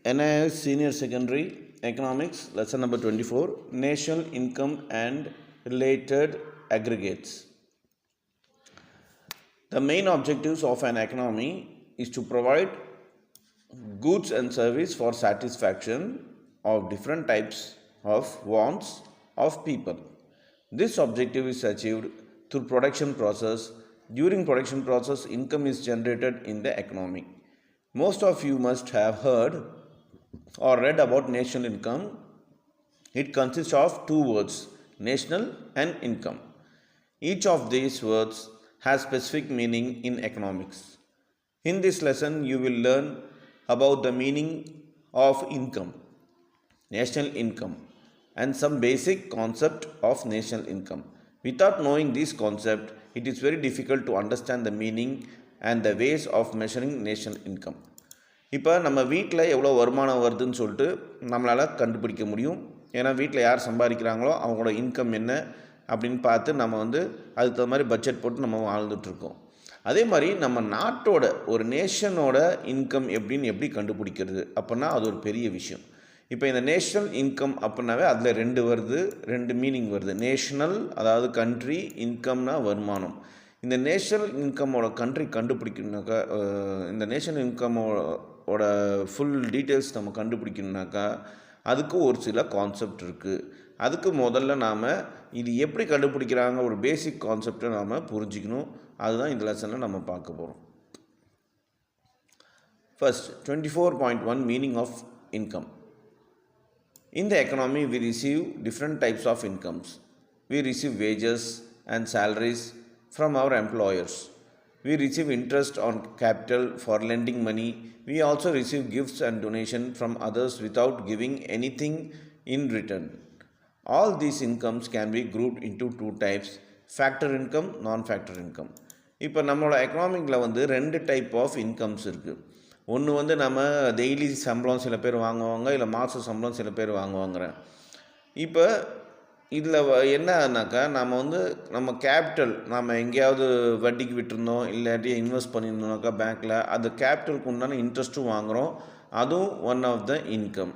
NIS Senior Secondary Economics, lesson number 24, National Income and Related Aggregates. The main objectives of an economy is to provide goods and service for satisfaction of different types of wants of people. This objective is achieved through production process. During production process, income is generated in the economy. Most of you must have heard or read about national income. It consists of two words, national and income. Each of these words has specific meaning in economics. In this lesson, you will learn about the meaning of income, national income, and some basic concept of national income. Without knowing this concept, it is very difficult to understand the meaning and the ways of measuring national income. இப்போ நம்ம வீட்டில் எவ்வளோ வருமானம் வருதுன்னு சொல்லிட்டு நம்மளால் கண்டுபிடிக்க முடியும். ஏன்னா வீட்டில் யார் சம்பாதிக்கிறாங்களோ அவங்களோட இன்கம் என்ன அப்படின்னு பார்த்து நம்ம அதுக்கு தகுந்த மாதிரி பட்ஜெட் போட்டு நம்ம வாழ்ந்துட்டுருக்கோம். அதே மாதிரி நம்ம நாட்டோட ஒரு நேஷனோட இன்கம் எப்படி கண்டுபிடிக்கிறது அப்படின்னா அது ஒரு பெரிய விஷயம். இப்போ இந்த நேஷ்னல் இன்கம் அப்படின்னாவே அதில் ரெண்டு மீனிங் வருது. நேஷ்னல் அதாவது கண்ட்ரி, இன்கம்னா வருமானம். இந்த நேஷ்னல் இன்கமோட கண்ட்ரி கண்டுபிடிக்கணுனாக்கா, இந்த நேஷ்னல் இன்கமோட ஃபுல் டீட்டெயில்ஸ் நம்ம கண்டுபிடிக்கணுனாக்கா அதுக்கு ஒரு சில கான்செப்ட் இருக்குது. அதுக்கு முதல்ல நாம் இது எப்படி கண்டுபிடிக்கிறாங்க ஒரு பேசிக் கான்செப்டை நாம் புரிஞ்சிக்கணும். அதுதான் இந்த லெசனில் நம்ம பார்க்க போகிறோம். First 24.1 meaning of income. In the economy, we receive different types of incomes. We receive wages and salaries from our employers. We receive interest on capital for lending money. We also receive gifts and donations from others without giving anything in return. All these incomes can be grouped into two types, factor income, non-factor income. இப்போ நம்மளோட எக்கனாமிக்கில் ரெண்டு type of incomes இருக்குது. ஒன்று நம்ம daily சம்பளம் சில பேர் வாங்குவாங்க, இல்லை மாத சம்பளம் சில பேர் வாங்குவாங்க. இப்போ இதில் என்னன்னாக்கா நம்ம கேபிட்டல் நம்ம எங்கேயாவது வட்டிக்கு விட்டுருந்தோம் இல்லாட்டி இன்வெஸ்ட் பண்ணியிருந்தோம்னாக்கா பேங்க்கில் அந்த கேபிட்டலுக்கு உண்டான இன்ட்ரெஸ்ட்டும் வாங்குகிறோம். அதுவும் one of the income.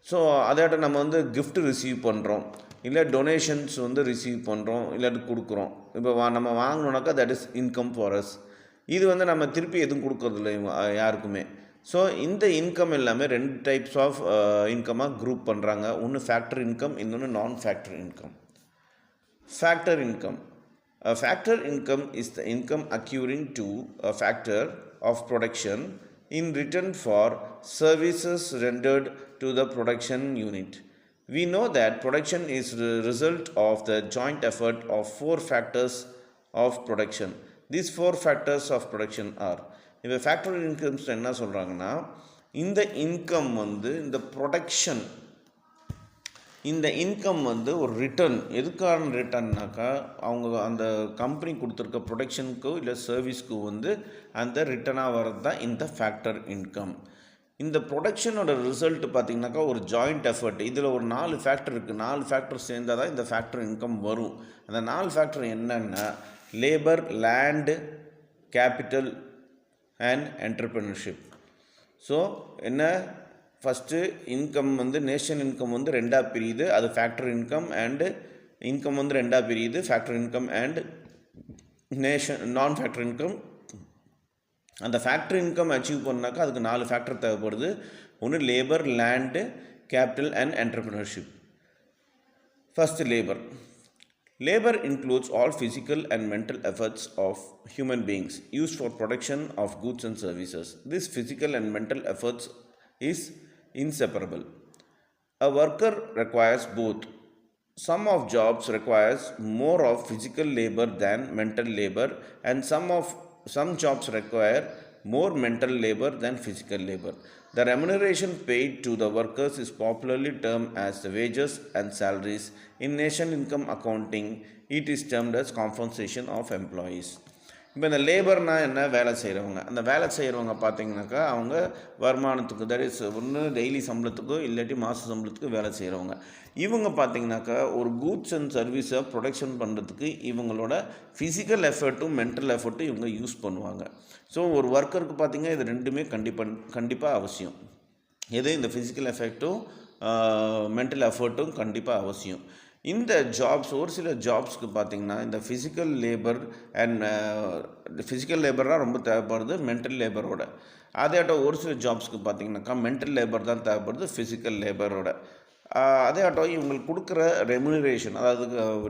So அதாட்ட நம்ம கிஃப்ட் ரிசீவ் பண்ணுறோம், இல்லை டொனேஷன்ஸ் ரிசீவ் பண்ணுறோம், இல்லாட்டி கொடுக்குறோம். இப்போ நம்ம வாங்கினோன்னாக்கா that is income for us. இது நம்ம திருப்பி எதுவும் கொடுக்கறதில்ல யாருக்குமே. ஸோ இந்த இன்கம் எல்லாமே ரெண்டு டைப்ஸ் ஆஃப் இன்கமாக குரூப் பண்ணுறாங்க. ஒன்று ஃபேக்டர் இன்கம், இன்னொன்று non factor income. Factor income. Factor income is the income accruing to a factor of production in return for services rendered to the production unit. We know that production is the result of the joint effort of four factors of production. These four factors of production are, இப்போ factor incomes என்ன சொல்கிறாங்கன்னா, இந்த income இந்த production, இந்த income ஒரு return. எதுக்கான ரிட்டர்ன்னாக்கா அவங்க அந்த company கொடுத்துருக்க ப்ரொடக்ஷனுக்கோ இல்லை சர்வீஸ்க்கு அந்த ரிட்டர்னாக வர்றது தான் இந்த ஃபேக்டர் இன்கம். இந்த ப்ரொடக்ஷனோட ரிசல்ட் பார்த்திங்கனாக்கா ஒரு ஜாயிண்ட் எஃபர்ட். இதில் ஒரு 4 ஃபேக்டர் இருக்குது. 4 ஃபேக்டர் சேர்ந்தால் தான் இந்த ஃபேக்டர் இன்கம் வரும். அந்த 4 ஃபேக்டர் என்னென்னா labour, land, capital and entrepreneurship. So என்ன, ஃபஸ்ட்டு இன்கம் நேஷனல் இன்கம் ரெண்டாக பிரியுது. அது ஃபேக்டர் இன்கம் அண்டு இன்கம் ரெண்டாக பிரியுது, factor income and non factor income. அந்த ஃபேக்டர் இன்கம் அச்சீவ் பண்ணாக்கா அதுக்கு 4 ஃபேக்டர் தேவைப்படுது. ஒன்று labour, land, capital and entrepreneurship. First labour. Labor includes all physical and mental efforts of human beings used for production of goods and services. This physical and mental efforts is inseparable. A worker requires both. Some of jobs requires more of physical labor than mental labor, and some jobs require more mental labor than physical labor. The remuneration paid to the workers is popularly termed as the wages and salaries. In national income accounting, it is termed as compensation of employees. இப்போ இந்த லேபர்னால் என்ன, வேலை செய்கிறவங்க. அந்த வேலை செய்கிறவங்க பார்த்திங்கனாக்கா அவங்க வருமானத்துக்கு, தட் இஸ் ஒன்று டெய்லி சம்பளத்துக்கோ இல்லாட்டி மாத சம்பளத்துக்கு வேலை செய்கிறவங்க. இவங்க பார்த்திங்கனாக்கா ஒரு கூட்ஸ் அண்ட் சர்வீஸை ப்ரொடக்ஷன் பண்ணுறதுக்கு இவங்களோட ஃபிசிக்கல் எஃபர்ட்டும் மென்டல் எஃபர்ட்டும் இவங்க யூஸ் பண்ணுவாங்க. ஸோ ஒரு ஒர்க்கருக்கு பார்த்திங்கன்னா இது ரெண்டுமே கண்டிப்பாக அவசியம். எது இந்த ஃபிசிக்கல் எஃபெக்ட்டும் மென்டல் எஃபர்ட்டும் கண்டிப்பாக அவசியம். இந்த ஜாப்ஸ் ஒரு சில ஜாப்ஸ்க்கு பார்த்திங்கன்னா இந்த ஃபிசிக்கல் லேபர் அண்ட் ஃபிசிக்கல் லேபராக ரொம்ப தேவைப்படுது மென்டல் லேபரோட. அதேட்டம் ஒரு சில ஜாப்ஸ்க்கு பார்த்திங்கனாக்கா மென்டல் லேபர் தான் தேவைப்படுது ஃபிசிக்கல் லேபரோட. அதே ஆட்டம் இவங்களுக்கு கொடுக்குற ரெமுனரேஷன், அதாவது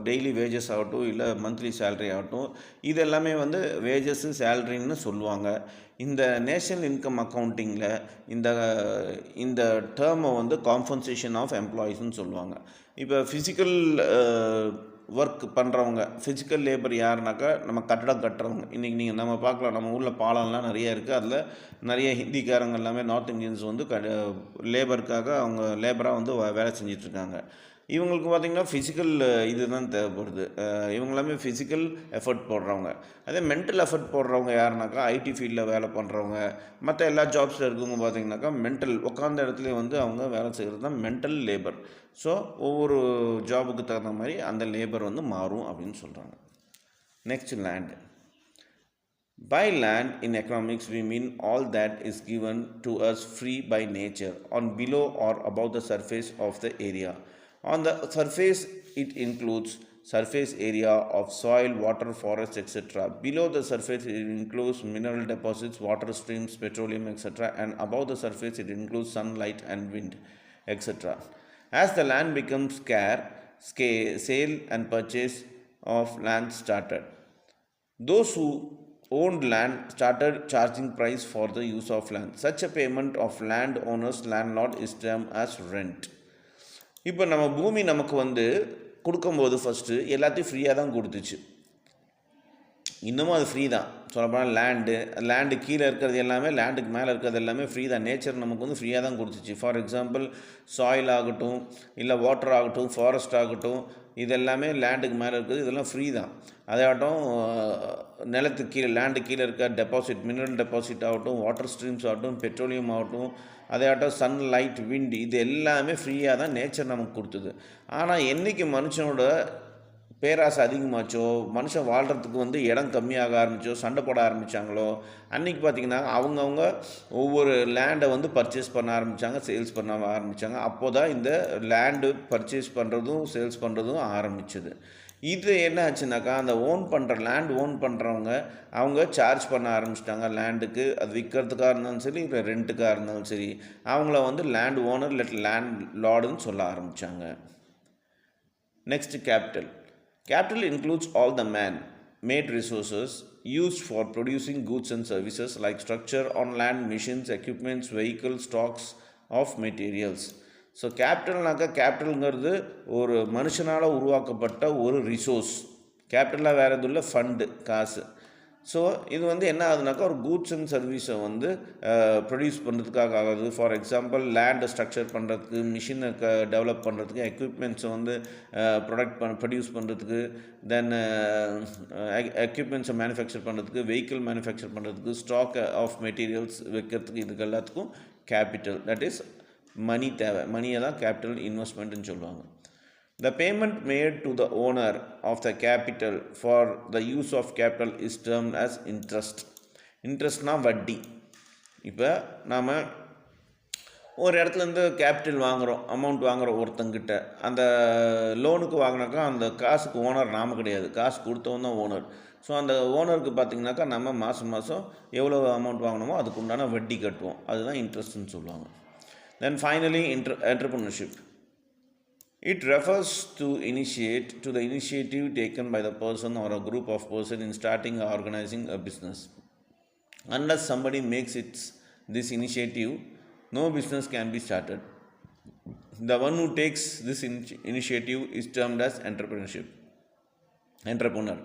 டெய்லி வேஜஸ் ஆகட்டும் இல்லை மந்த்லி சேலரி ஆகட்டும், இது எல்லாமே வந்து வேஜஸ்ஸு சேலரின்னு சொல்லுவாங்க. இந்த நேஷனல் இன்கம் அக்கௌண்டிங்கில் இந்த இந்த டேர்மை வந்து காம்பன்சேஷன் ஆஃப் எம்ப்ளாயீஸ்ன்னு சொல்லுவாங்க. இப்போ ஃபிசிக்கல் ஒர்க் பண்ணுறவங்க, ஃபிசிக்கல் லேபர் யாருனாக்கா நம்ம கட்டடம் கட்டுறவங்க. இன்றைக்கி நீங்கள் நம்ம பார்க்கலாம், நம்ம ஊரில் பாலம்லாம் நிறைய இருக்குது. அதில் நிறைய ஹிந்திக்காரங்க எல்லாமே நார்த் இந்தியன்ஸ் வந்து லேபருக்காக அவங்க லேபராக வந்து வேலை செஞ்சிட்ருக்காங்க. இவங்களுக்கு பார்த்திங்கன்னா ஃபிசிக்கல் இது தான் தேவைப்படுது. இவங்க எல்லாமே ஃபிசிக்கல் எஃபர்ட் போடுறவங்க. அதே மென்டல் எஃபர்ட் போடுறவங்க யாருனாக்கா ஐடி ஃபீல்டில் வேலை பண்ணுறவங்க, மற்ற எல்லா ஜாப்ஸில் இருக்கவங்க பார்த்திங்கனாக்கா மென்டல் உட்காந்த இடத்துல வந்து அவங்க வேலை செய்கிறது தான் மென்டல் லேபர். ஸோ ஒவ்வொரு ஜாபுக்கு தகுந்த மாதிரி அந்த லேபர் வந்து மாறும் அப்படின்னு சொல்கிறாங்க. Next land. By land in economics we mean all that is given to us free by nature on below or above the surface of the area. On the surface it includes surface area of soil, water, forest, etc. Below the surface it includes mineral deposits, water streams, petroleum, etc. And above the surface it includes sunlight and wind, etc. As the land becomes scarce, sale and purchase of land started. Those who owned land started charging price for the use of land. Such a payment of land owners landlord is termed as rent. இப்போ நம்ம பூமி நமக்கு வந்து கொடுக்கும்போது first எல்லாத்தையும் ஃப்ரீயாக தான் கொடுத்துச்சு. இன்னமும் அது ஃப்ரீ தான். சொல்லப்போனால் லேண்டு கீழே இருக்கிறது எல்லாமே, லேண்டுக்கு மேலே இருக்கிறது எல்லாமே ஃப்ரீ தான். நேச்சர் நமக்கு வந்து ஃப்ரீயாக தான் கொடுத்துச்சு. ஃபார் எக்ஸாம்பிள் சாயில் ஆகட்டும், இல்லை வாட்டர் ஆகட்டும், ஃபாரஸ்ட் ஆகட்டும், இது எல்லாமே லேண்டுக்கு மேலே இருக்குது, இதெல்லாம் ஃப்ரீ தான். அதாகட்டும் நிலத்துக்கு கீழே லேண்டு கீழே இருக்க டெபாசிட், மினரல் டெபாசிட் ஆகட்டும், வாட்டர் ஸ்ட்ரீம்ஸ் ஆகட்டும், பெட்ரோலியம் ஆகட்டும், அதாகட்டும் சன்லைட், விண்ட், இது எல்லாமே ஃப்ரீயாக தான் நேச்சர் நமக்கு கொடுத்தது. ஆனால் என்றைக்கு மனுஷனோட பேராசை அதிகமாச்சோ, மனுஷன் வாழ்கிறதுக்கு வந்து இடம் கம்மியாக ஆரம்பித்தோ, சண்டை போட ஆரம்பித்தாங்களோ, அன்றைக்கி பார்த்திங்கன்னா அவங்கவுங்க ஒவ்வொரு லேண்டை வந்து பர்ச்சேஸ் பண்ண ஆரம்பித்தாங்க, சேல்ஸ் பண்ண ஆரம்பித்தாங்க. அப்போ தான் இந்த லேண்டு பர்ச்சேஸ் பண்ணுறதும் சேல்ஸ் பண்ணுறதும் ஆரம்பிச்சது. இது என்ன ஆச்சுனாக்கா, அந்த லேண்ட் ஓன் பண்ணுறவங்க அவங்க சார்ஜ் பண்ண ஆரம்பிச்சிட்டாங்க லேண்டுக்கு. அது விற்கிறதுக்காக இருந்தாலும் சரி, இல்லை ரெண்ட்டுக்காக இருந்தாலும் சரி, அவங்கள வந்து லேண்ட் ஓனர் இல்லை லேண்ட் லார்டுன்னு சொல்ல ஆரம்பித்தாங்க. Next capital. Capital includes all the man-made resources used for producing goods and services like structure on land, machines, equipments, vehicles, stocks of materials. So கேபிட்டல்ங்கிறது ஒரு மனுஷனால் உருவாக்கப்பட்ட ஒரு ரிசோர்ஸ். கேபிட்டலாக வேறு எதுவும் இல்லை, ஃபண்டு, காசு. ஸோ இது வந்து என்ன ஆகுதுனாக்கா, ஒரு கூட்ஸ் அண்ட் சர்வீஸை வந்து ப்ரொடியூஸ் பண்ணுறதுக்காக ஆகுது. ஃபார் எக்ஸாம்பிள் லேண்டை ஸ்ட்ரக்சர் பண்ணுறதுக்கு, மிஷினை டெவலப் பண்ணுறதுக்கு, எக்யூப்மெண்ட்ஸை வந்து ப்ரொடியூஸ் பண்ணுறதுக்கு, தென் எக்யூப்மெண்ட்ஸை மேனுஃபேக்சர் பண்ணுறதுக்கு, வெஹிக்கிள் மேனுஃபேக்சர் பண்ணுறதுக்கு, ஸ்டாக் ஆஃப் மெட்டீரியல்ஸ் வைக்கிறதுக்கு, இதுக்கு எல்லாத்துக்கும் கேபிட்டல், தட் இஸ் மணி தேவை. மணியை தான் கேபிட்டல் இன்வெஸ்ட்மெண்ட்டுன்னு சொல்லுவாங்க. The payment made to the owner of the capital for the use of capital is termed as interest. இன்ட்ரெஸ்ட்னா வட்டி. இப்போ நாம் ஒரு இடத்துலேருந்து கேபிட்டல் வாங்குகிறோம், அமௌண்ட் வாங்குகிறோம் ஒருத்தங்கிட்ட. அந்த லோனுக்கு வாங்கினாக்கா அந்த காசுக்கு ஓனர் நாம் கிடையாது, காசு கொடுத்தவன் தான் ஓனர். ஸோ அந்த ஓனருக்கு பார்த்திங்கனாக்கா நம்ம மாதம் எவ்வளோ அமௌண்ட் வாங்கினோமோ அதுக்கு உண்டான வட்டி கட்டுவோம். அதுதான் இன்ட்ரெஸ்ட்னு சொல்லுவாங்க. Then finally, entrepreneurship. It refers to the initiative taken by the person or a group of persons in starting or organizing a business. Unless somebody makes this initiative, no business can be started. The one who takes this initiative is termed as entrepreneur.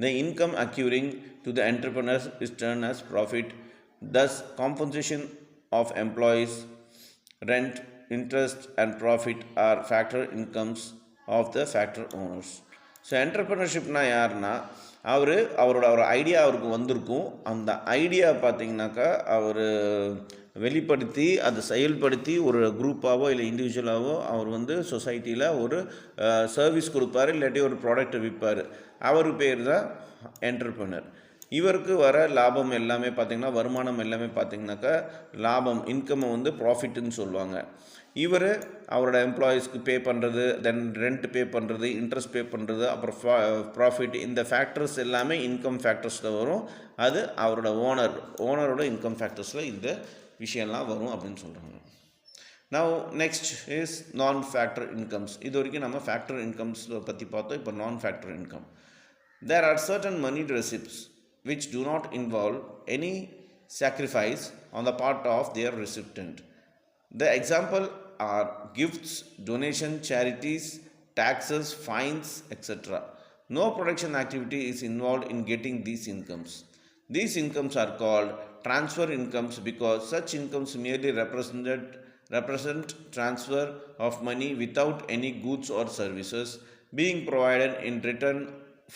The income accruing to the entrepreneur is termed as profit. Thus, compensation of employees, rent, interest and profit are factor incomes of the factor owners. So என்டர்ப்ரனர்ஷிப்னா யாருன்னா, அவரோட ஒரு idea அவருக்கு வந்திருக்கும். அந்த idea பார்த்திங்கனாக்கா அவர் வெளிப்படுத்தி அதை செயல்படுத்தி ஒரு குரூப்பாகவோ இல்லை இண்டிவிஜுவலாகவோ அவர் வந்து சொசைட்டியில் ஒரு சர்வீஸ் கொடுப்பார், இல்லாட்டி ஒரு ப்ராடக்டை விற்பார். அவர் பேர் தான் என்டர்ப்ரனர். இவருக்கு வர லாபம் எல்லாமே பார்த்திங்கன்னா வருமானம் எல்லாமே பார்த்திங்கனாக்கா லாபம் இன்கம்மை வந்து ப்ராஃபிட்டுன்னு சொல்லுவாங்க. இவர் அவரோட எம்ப்ளாயீஸ்க்கு பே பண்ணுறது, தென் ரெண்ட் பே பண்ணுறது, இன்ட்ரெஸ்ட் பே பண்ணுறது, அப்புறம் ப்ராஃபிட், இந்த ஃபேக்டர்ஸ் எல்லாமே இன்கம் ஃபேக்டர்ஸில் வரும். அது அவரோட ஓனரோட இன்கம் ஃபேக்டர்ஸில் இந்த விஷயம்லாம் வரும் அப்படின்னு சொல்கிறாங்க. நவ் நெக்ஸ்ட் இஸ் நான் ஃபேக்டர் இன்கம்ஸ். இது வரைக்கும் நம்ம ஃபேக்டர் இன்கம்ஸ் பற்றி பார்த்தோம். இப்போ நான் factor income. There are certain money receipts which do not involve any sacrifice on the part of their recipient. The example are gifts, donation, charities, taxes, fines, etc. No production activity is involved in getting these incomes. These incomes are called transfer incomes because such incomes merely represent transfer of money without any goods or services being provided in return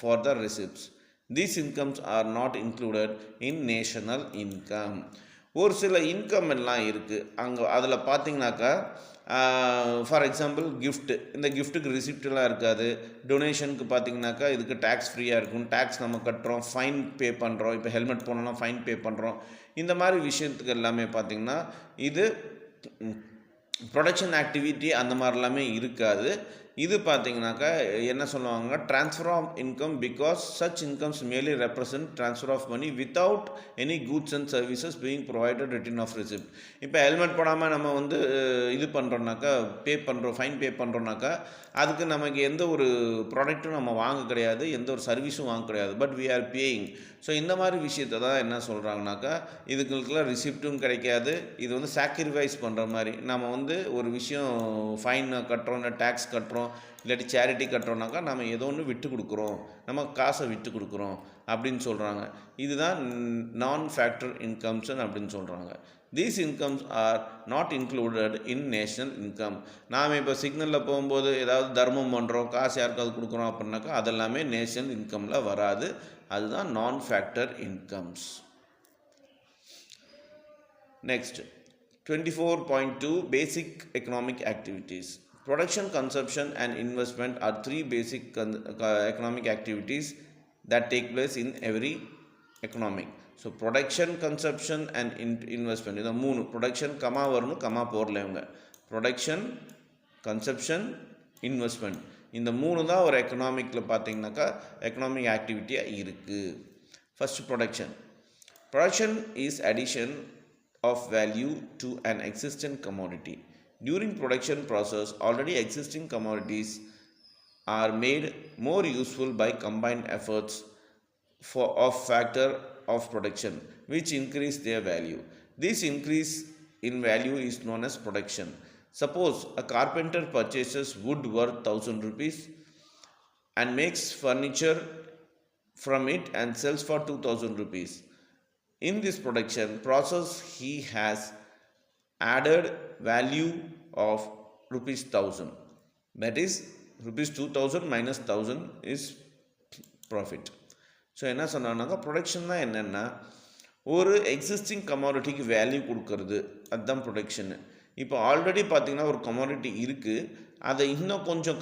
for the receipts. These incomes are not included in national income. ஒரு சில income எல்லாம் இருக்குது அங்கே. அதில் பார்த்திங்கனாக்கா for example gift, இந்த கிஃப்ட்டுக்கு ரிசிப்டெலாம் இருக்காது. டொனேஷனுக்கு பார்த்திங்கனாக்கா இதுக்கு டேக்ஸ் ஃப்ரீயாக இருக்கும், டேக்ஸ் நம்ம கட்டுறோம், ஃபைன் பே பண்ணுறோம். இப்போ ஹெல்மெட் போனோம்னா ஃபைன் பே பண்ணுறோம். இந்த மாதிரி விஷயத்துக்கு எல்லாமே பார்த்திங்கன்னா இது ப்ரொடக்ஷன் ஆக்டிவிட்டி அந்த மாதிரிலாமே இருக்காது. இது பார்த்திங்கனாக்கா என்ன சொல்லுவாங்க, transfer of income because such incomes merely represent transfer of money without any goods and services being provided return of receipt. இப்போ ஹெல்மெட் போடாமல் நம்ம வந்து இது பண்ணுறோன்னாக்கா, பே பண்ணுறோம், ஃபைன் பே பண்ணுறோன்னாக்கா அதுக்கு நமக்கு எந்த ஒரு ப்ராடக்ட்டும் நம்ம வாங்க கிடையாது, எந்த ஒரு சர்வீஸும் வாங்க கிடையாது. But we are paying. So இந்த மாதிரி விஷயத்தை தான் என்ன சொல்கிறாங்கனாக்கா, இதுங்களுக்கெல்லாம் ரிசிப்ட்டும் கிடைக்காது. இது வந்து சாக்ரிஃபைஸ் பண்ணுற மாதிரி. நம்ம வந்து ஒரு விஷயம் ஃபைன் கட்டுறோம், இல்லை டேக்ஸ் கட்டுறோம், இல்லாட்டி சேரிட்டி கட்டுறோம்னாக்கா நம்ம ஏதோ ஒன்று விட்டு கொடுக்குறோம், நம்ம காசை விட்டு கொடுக்குறோம் அப்படின்னு சொல்கிறாங்க. இதுதான் நான் ஃபேக்டர் இன்கம்ஸ் அப்படின்னு சொல்கிறாங்க. These incomes are not included in national income. நாம் இப்போ சிக்னலில் போகும்போது ஏதாவது தர்மம் பண்ணுறோம், காசு யாருக்காவது கொடுக்குறோம் அப்படின்னாக்கா அதெல்லாமே நேஷ்னல் இன்கமில் வராது. அதுதான் நான் factor incomes. Next 24.2 basic economic activities. Production, consumption and investment are three basic economic activities that take place in every economic. So production, consumption and investment. இது மூணு ப்ரொடக்ஷன் கமா வரணும், கமா போடல இவங்க. ப்ரொடக்ஷன், கன்சப்ஷன், இன்வெஸ்ட்மெண்ட், இந்த மூணு தான் ஒரு எக்கனாமிக்கில் பார்த்தீங்கன்னாக்கா எக்கனாமிக் ஆக்டிவிட்டியாக இருக்குது. First production. Production is addition of value to an existing commodity. During production process, already existing commodities are made more useful by combined efforts of factor of production, which increase their value. This increase in value is known as production. Suppose a carpenter purchases wood worth 1,000 rupees and makes furniture from it and sells for 2,000 rupees. In this production process, he has added value of rupees 1,000. That is rupees 2,000 minus 1,000 is profit. So என்ன சொன்னாங்க, production தான் என்னென்னா ஒரு existing கமாடிட்டிக்கு value கொடுக்கறது, அதுதான் production. இப்போ already பார்த்திங்கன்னா ஒரு கமாடிட்டி இருக்குது, அதை இன்னும் கொஞ்சம்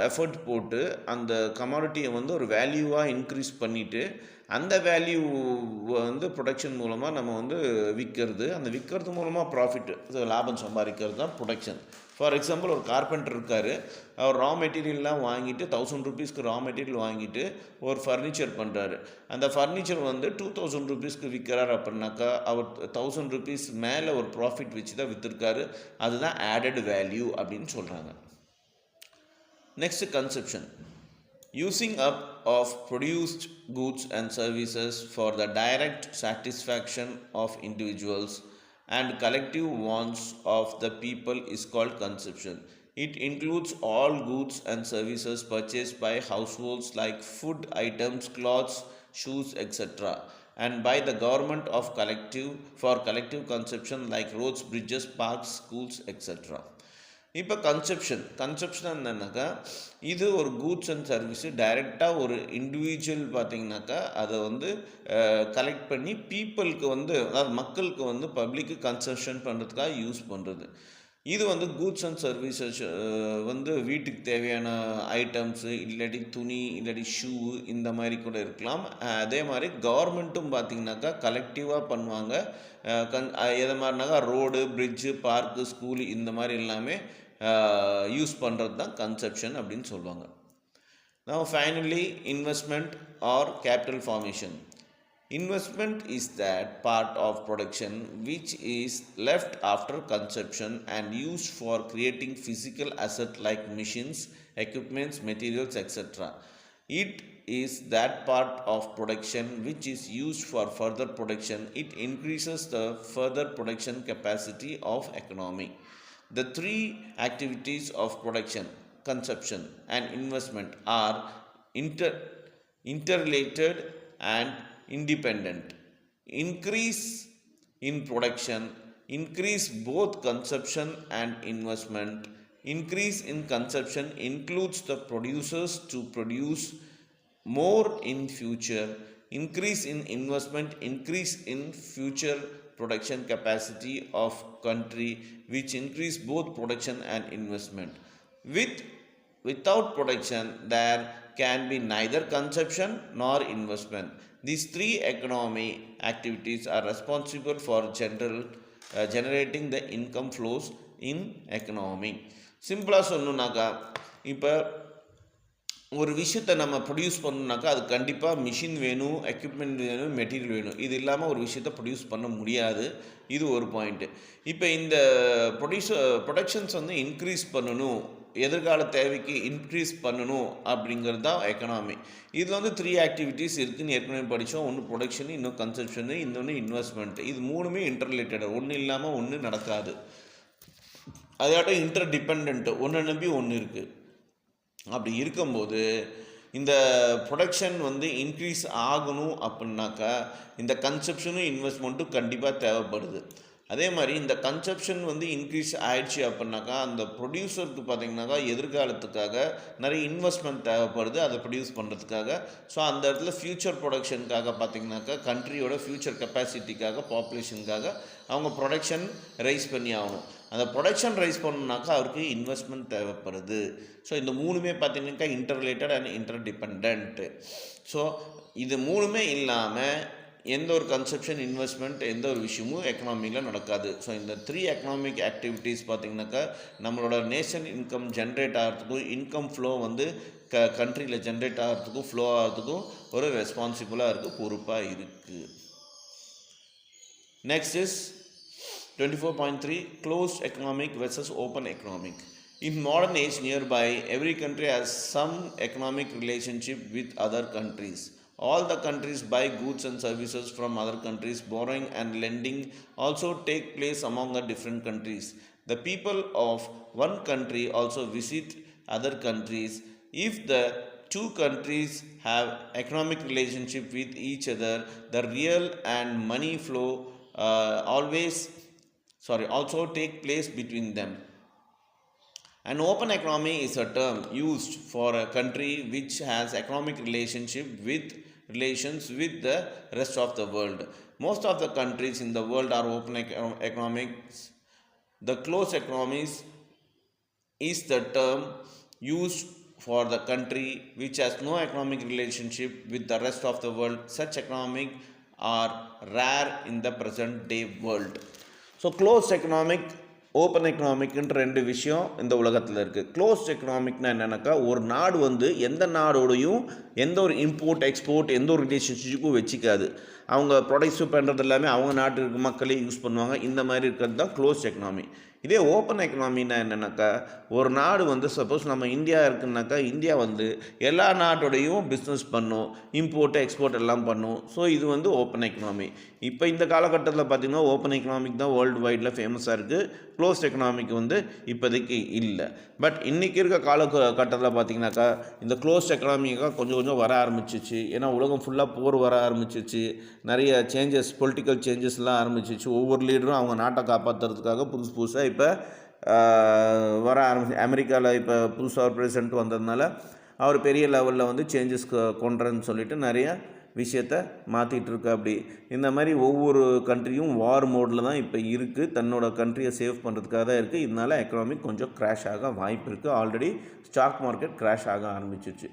எஃபர்ட் போட்டு அந்த கமாடிட்டியை வந்து ஒரு வேல்யூவாக இன்க்ரீஸ் பண்ணிவிட்டு அந்த வேல்யூ வந்து ப்ரொடக்ஷன் மூலமாக நம்ம வந்து விற்கிறது, அந்த விற்கிறது மூலமாக ப்ராஃபிட் லாபம் சம்பாதிக்கிறது தான் ப்ரொடக்ஷன். ஃபார் எக்ஸாம்பிள் ஒரு கார்பெண்டர் இருக்கார், அவர் ரா மெட்டீரியல்லாம் வாங்கிட்டு 1,000 rupeesக்கு ரா மெட்டீரியல் வாங்கிட்டு ஒரு ஃபர்னிச்சர் பண்ணுறாரு. அந்த ஃபர்னிச்சர் வந்து 2,000 rupeesக்கு விற்கிறார் அப்படின்னாக்கா அவர் 1,000 rupees மேலே ஒரு ப்ராஃபிட் வச்சு தான் விற்றுருக்காரு. அதுதான் ஆடட் வேல்யூ அப்படின்னு சொல்கிறாங்க. Next conception. Using up of produced goods and services for the direct satisfaction of individuals and collective wants of the people is called consumption. It includes all goods and services purchased by households like food items, clothes, shoes, etc. and by the government for collective consumption like roads, bridges, parks, schools, etc. இப்போ conception என்னன்னாக்கா இது ஒரு goods and service டைரெக்டாக ஒரு individual பார்த்திங்கனாக்கா அதை வந்து collect பண்ணி பீப்புளுக்கு வந்து, அதாவது மக்களுக்கு வந்து பப்ளிக்கு கன்சம்ஷன் பண்ணுறதுக்காக யூஸ் பண்ணுறது. இது வந்து கூட்ஸ் அண்ட் சர்வீசஸ் வந்து வீட்டுக்கு தேவையான ஐட்டம்ஸு இல்லாட்டி துணி இல்லாட்டி ஷூ இந்த மாதிரி கூட இருக்கலாம். அதே மாதிரி கவர்மெண்ட்டும் பார்த்திங்கனாக்கா கலெக்டிவாக பண்ணுவாங்க. எதை மாதிரினாக்கா ரோடு, பிரிட்ஜு, பார்க்கு, ஸ்கூலு இந்த மாதிரி எல்லாமே யூஸ் பண்ணுறது தான் கன்செப்ஷன் அப்படின்னு சொல்லுவாங்க. Now finally, investment or capital formation. Investment is that part of production which is left after consumption and used for creating physical asset like machines, equipments, materials, etc. It is that part of production which is used for further production. It increases the further production capacity of economy. The three activities of production, consumption and investment are interrelated and independent. Increase in production increase both consumption and investment. Increase in consumption includes the producers to produce more in future. Increase in investment increase in future production capacity of country, which increase both production and investment. Without production there can be neither consumption nor investment. These three economic activities are responsible for generating the income flows in economy. சிம்பிளாக சொல்லணுன்னாக்கா, இப்போ ஒரு விஷயத்தை நம்ம produce பண்ணணுன்னாக்கா அது கண்டிப்பாக machine வேணும், equipment வேணும், material வேணும். இது இல்லாமல் ஒரு விஷயத்தை ப்ரொடியூஸ் பண்ண முடியாது. இது ஒரு பாயிண்ட்டு. இப்போ இந்த ப்ரொடக்ஷன்ஸ் வந்து இன்க்ரீஸ் பண்ணணும், எதிர்கால தேவைக்கு இன்க்ரீஸ் பண்ணணும் அப்படிங்கிறது தான் எக்கனாமி. இதில் வந்து 3 ஆக்டிவிட்டீஸ் இருக்குதுன்னு ஏற்கனவே படித்தோம். ஒன்று ப்ரொடக்ஷனு, இன்னும் கன்சப்ஷனு, இன்னொன்று இன்வெஸ்ட்மெண்ட்டு. இது மூணுமே இன்டர்ரிலேட்டட், ஒன்று இல்லாமல் ஒன்று நடக்காது. அதாட்டம் இன்டர் டிபெண்ட், ஒன்று நம்பி ஒன்று இருக்குது. அப்படி இருக்கும்போது இந்த ப்ரொடக்ஷன் வந்து இன்க்ரீஸ் ஆகணும் அப்படின்னாக்கா இந்த கன்சப்ஷனும் இன்வெஸ்ட்மெண்ட்டும் கண்டிப்பாக தேவைப்படுது. அதே மாதிரி இந்த கன்சப்ஷன் வந்து இன்க்ரீஸ் ஆயிடுச்சு அப்படின்னாக்கா அந்த ப்ரொடியூசருக்கு பார்த்திங்கனாக்கா எதிர்காலத்துக்காக நிறைய இன்வெஸ்ட்மெண்ட் தேவைப்படுது அதை ப்ரொடியூஸ் பண்ணுறதுக்காக. ஸோ அந்த இடத்துல ஃப்யூச்சர் ப்ரொடக்ஷனுக்காக பார்த்திங்கனாக்கா கண்ட்ரியோட ஃப்யூச்சர் கெப்பாசிட்டிக்காக, பாப்புலேஷனுக்காக அவங்க ப்ரொடக்ஷன் ரைஸ் பண்ணி ஆகணும். அந்த ப்ரொடக்ஷன் ரைஸ் பண்ணணுனாக்கா அவருக்கு இன்வெஸ்ட்மெண்ட் தேவைப்படுது. ஸோ இந்த மூணுமே பார்த்திங்கனாக்கா இன்டர்ரிலேட்டட் அண்ட் இன்டர்டிபெண்ட். ஸோ இது மூணுமே இல்லாமல் எந்த ஒரு கன்சப்ஷன், இன்வெஸ்ட்மெண்ட், எந்த ஒரு விஷயமும் எக்கனாமியில் நடக்காது. ஸோ இந்த 3 எக்கனாமிக் ஆக்டிவிட்டீஸ் பார்த்திங்கனாக்கா நம்மளோட நேஷன் இன்கம் ஜென்ரேட் ஆகிறதுக்கும், இன்கம் ஃப்ளோ வந்து கண்ட்ரியில் ஜென்ரேட் ஆகிறதுக்கும், ஃப்ளோ ஆகிறதுக்கும் ஒரு ரெஸ்பான்சிபிளாக இருக்குது, பொறுப்பாக இருக்குது. Next is 24.3 closed economic versus open economic. In modern age, nearby every country has some economic relationship with other countries. All the countries buy goods and services from other countries. Borrowing and lending also take place among the different countries. The people of one country also visit other countries. If the two countries have economic relationship with each other, the real and money flow also take place between them. An open economy is a term used for a country which has economic relations with the rest of the world. Most of the countries in the world are open economics. The closed economies is the term used for the country which has no economic relationship with the rest of the world. Such economic are rare in the present day world. So closed economic, open எக்கனாமிக்ன்ற 2 விஷயம் இந்த உலகத்தில் இருக்குது. Closed எக்கனாமிக்னா என்னென்னாக்கா ஒரு நாடு வந்து எந்த நாடோடையும் எந்த ஒரு இம்போர்ட், எக்ஸ்போர்ட், எந்த ஒரு ரிலேஷன்ஷிப்பும் வச்சுக்காது. அவங்க ப்ரொடக்ட்ஸ் பண்ணுறது எல்லாமே அவங்க நாட்டு மக்களே யூஸ் பண்ணுவாங்க. இந்த மாதிரி இருக்கிறது தான் க்ளோஸ்ட் எக்கனாமி. இதே ஓப்பன் எக்கனாமின்னா என்னென்னாக்கா ஒரு நாடு வந்து சப்போஸ் நம்ம இந்தியா இருக்குன்னாக்கா இந்தியா வந்து எல்லா நாட்டோடையும் பிஸ்னஸ் பண்ணும், இம்போர்ட், எக்ஸ்போர்ட் எல்லாம் பண்ணும். ஸோ இது வந்து ஓப்பன் எக்கனாமி. இப்போ இந்த காலகட்டத்தில் பார்த்திங்கன்னா ஓப்பன் எக்கனாமிக் தான் வேர்ல்டு வைடில் ஃபேமஸாக இருக்குது. க்ளோஸ்ட் எக்கனாமிக் வந்து இப்போதைக்கு இல்லை. பட் இன்றைக்கி இருக்க காலகட்டத்தில் பார்த்திங்கனாக்கா இந்த க்ளோஸ்ட் எக்கனாமிக்காக கொஞ்சம் கொஞ்சம் வர ஆரம்பிச்சிச்சு. ஏன்னா உலகம் ஃபுல்லாக போர் வர ஆரம்பிச்சிச்சு, நிறைய சேஞ்சஸ், பொலிட்டிக்கல் சேஞ்சஸ்லாம் ஆரம்பிச்சிச்சு. ஒவ்வொரு லீடரும் அவங்க நாட்டை காப்பாற்றுறதுக்காக புதுசாக இப்போ வர ஆரம்பிச்சு. அமெரிக்காவில் இப்போ புதுசாக ஒரு பிரசிடென்ட் வந்ததுனால அவர் பெரிய லெவலில் வந்து சேஞ்சஸ் கொண்டுறன்னு சொல்லிட்டு நிறைய விஷயத்தை மாற்றிட்டு இருக்கு. அப்படி இந்த மாதிரி ஒவ்வொரு கண்ட்ரியும் வார் மோடில் தான் இப்போ இருக்குது, தன்னோட கண்ட்ரியை சேவ் பண்ணுறதுக்காக தான் இருக்குது. இதனால் எக்கனாமி கொஞ்சம் க்ராஷ் ஆக வாய்ப்பு இருக்குது. ஆல்ரெடி ஸ்டாக் மார்க்கெட் க்ராஷ் ஆக ஆரம்பிச்சிருச்சு.